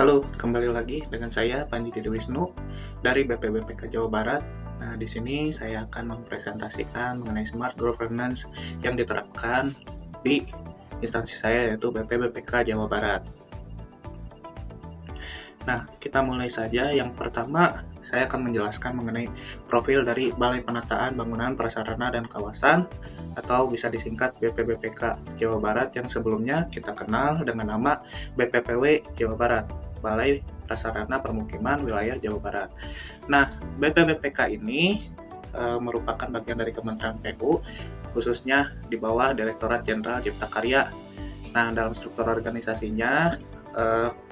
Halo, kembali lagi dengan saya Panji Wisnu dari BPBPK Jawa Barat. Nah, di sini saya akan mempresentasikan mengenai smart governance yang diterapkan di instansi saya yaitu BPBPK Jawa Barat. Nah, kita mulai saja. Yang pertama, saya akan menjelaskan mengenai profil dari Balai Penataan Bangunan Prasarana dan Kawasan atau bisa disingkat BPBPK Jawa Barat yang sebelumnya kita kenal dengan nama BPPW Jawa Barat, Balai Prasarana Permukiman Wilayah Jawa Barat. Nah, BPBPK ini merupakan bagian dari Kementerian PU, khususnya di bawah Direktorat Jenderal Cipta Karya. Nah, dalam struktur organisasinya,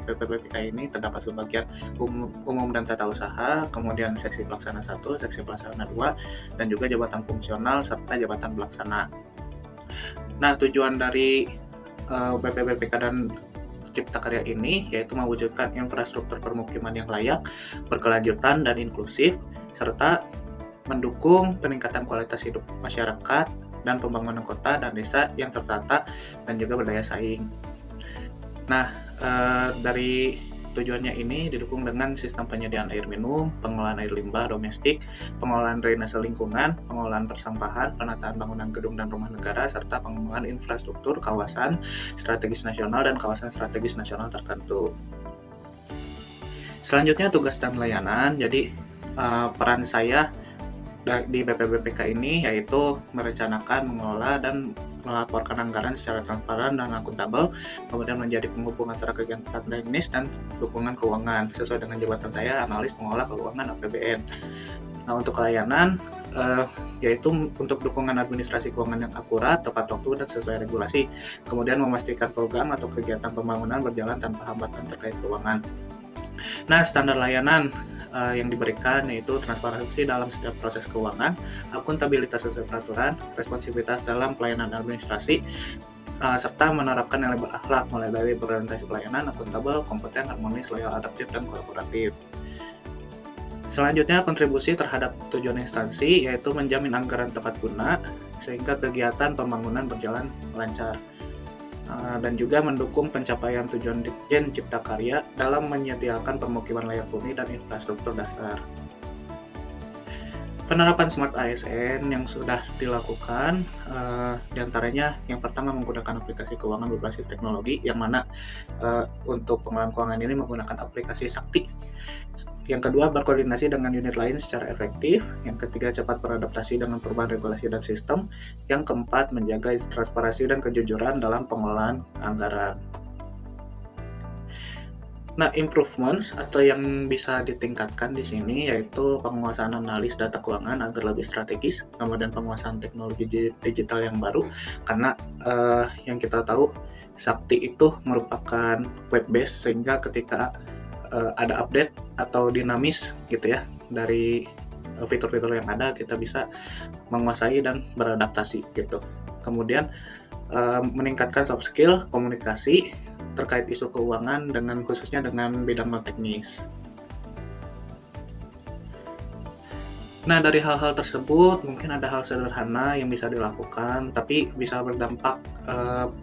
BPBPK ini terdapat sebagian umum dan tata usaha, kemudian seksi pelaksana 1, seksi pelaksana 2, dan juga jabatan fungsional serta jabatan pelaksana. Nah, tujuan dari BPBPK dan Cipta Karya ini yaitu mewujudkan infrastruktur permukiman yang layak, berkelanjutan dan inklusif, serta mendukung peningkatan kualitas hidup masyarakat dan pembangunan kota dan desa yang tertata dan juga berdaya saing. Nah, dari tujuannya ini didukung dengan sistem penyediaan air minum, pengelolaan air limbah domestik, pengelolaan drainase lingkungan, pengelolaan persampahan, penataan bangunan gedung dan rumah negara, serta pengembangan infrastruktur kawasan strategis nasional dan kawasan strategis nasional tertentu. Selanjutnya tugas dan layanan. Jadi peran saya di BPBPK ini yaitu merencanakan, mengelola, dan melaporkan anggaran secara transparan dan akuntabel, kemudian menjadi penghubung antara kegiatan teknis dan dukungan keuangan. Sesuai dengan jabatan saya, analis pengelola keuangan APBN. Nah, untuk layanan, yaitu untuk dukungan administrasi keuangan yang akurat, tepat waktu, dan sesuai regulasi. Kemudian memastikan program atau kegiatan pembangunan berjalan tanpa hambatan terkait keuangan. Nah, standar layanan yang diberikan yaitu transparansi dalam setiap proses keuangan, akuntabilitas sesuai peraturan, responsivitas dalam pelayanan administrasi, serta menerapkan nilai berakhlak mulai dari berorientasi pelayanan, akuntabel, kompeten, harmonis, loyal, adaptif, dan kolaboratif. Selanjutnya, kontribusi terhadap tujuan instansi yaitu menjamin anggaran tepat guna sehingga kegiatan pembangunan berjalan lancar. Dan juga mendukung pencapaian tujuan Ditjen Cipta Karya dalam menyediakan permukiman layak huni dan infrastruktur dasar. Penerapan Smart ASN yang sudah dilakukan, diantaranya yang pertama menggunakan aplikasi keuangan berbasis teknologi, yang mana untuk pengelolaan keuangan ini menggunakan aplikasi Sakti. Yang kedua, berkoordinasi dengan unit lain secara efektif. Yang ketiga, cepat beradaptasi dengan perubahan regulasi dan sistem. Yang keempat, menjaga transparansi dan kejujuran dalam pengelolaan anggaran. Nah, improvements atau yang bisa ditingkatkan di sini yaitu penguasaan analis data keuangan agar lebih strategis, kemudian penguasaan teknologi digital yang baru, karena yang kita tahu Sakti itu merupakan web based sehingga ketika ada update atau dinamis gitu ya dari fitur-fitur yang ada, kita bisa menguasai dan beradaptasi gitu. Kemudian meningkatkan soft skill komunikasi terkait isu keuangan dengan khususnya dengan bidang non teknis. Nah, dari hal-hal tersebut mungkin ada hal sederhana yang bisa dilakukan tapi bisa berdampak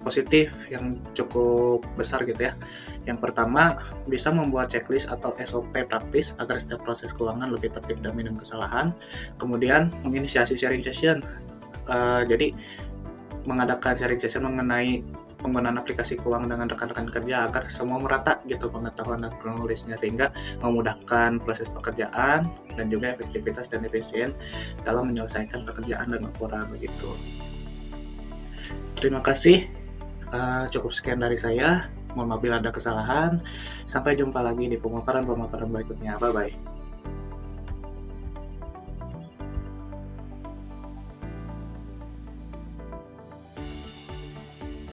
positif yang cukup besar gitu ya. Yang pertama, bisa membuat checklist atau SOP praktis agar setiap proses keuangan lebih tertib dan minim kesalahan. Kemudian menginisiasi sharing session. Jadi mengadakan sharing session mengenai penggunaan aplikasi keuangan dengan rekan-rekan kerja agar semua merata gitu pengetahuan dan kronologisnya, sehingga memudahkan proses pekerjaan dan juga efektivitas dan efisien dalam menyelesaikan pekerjaan dan laporan begitu. Terima kasih, cukup sekian dari saya. Mohon maaf bila ada kesalahan. Sampai jumpa lagi di pemaparan berikutnya. Bye-bye.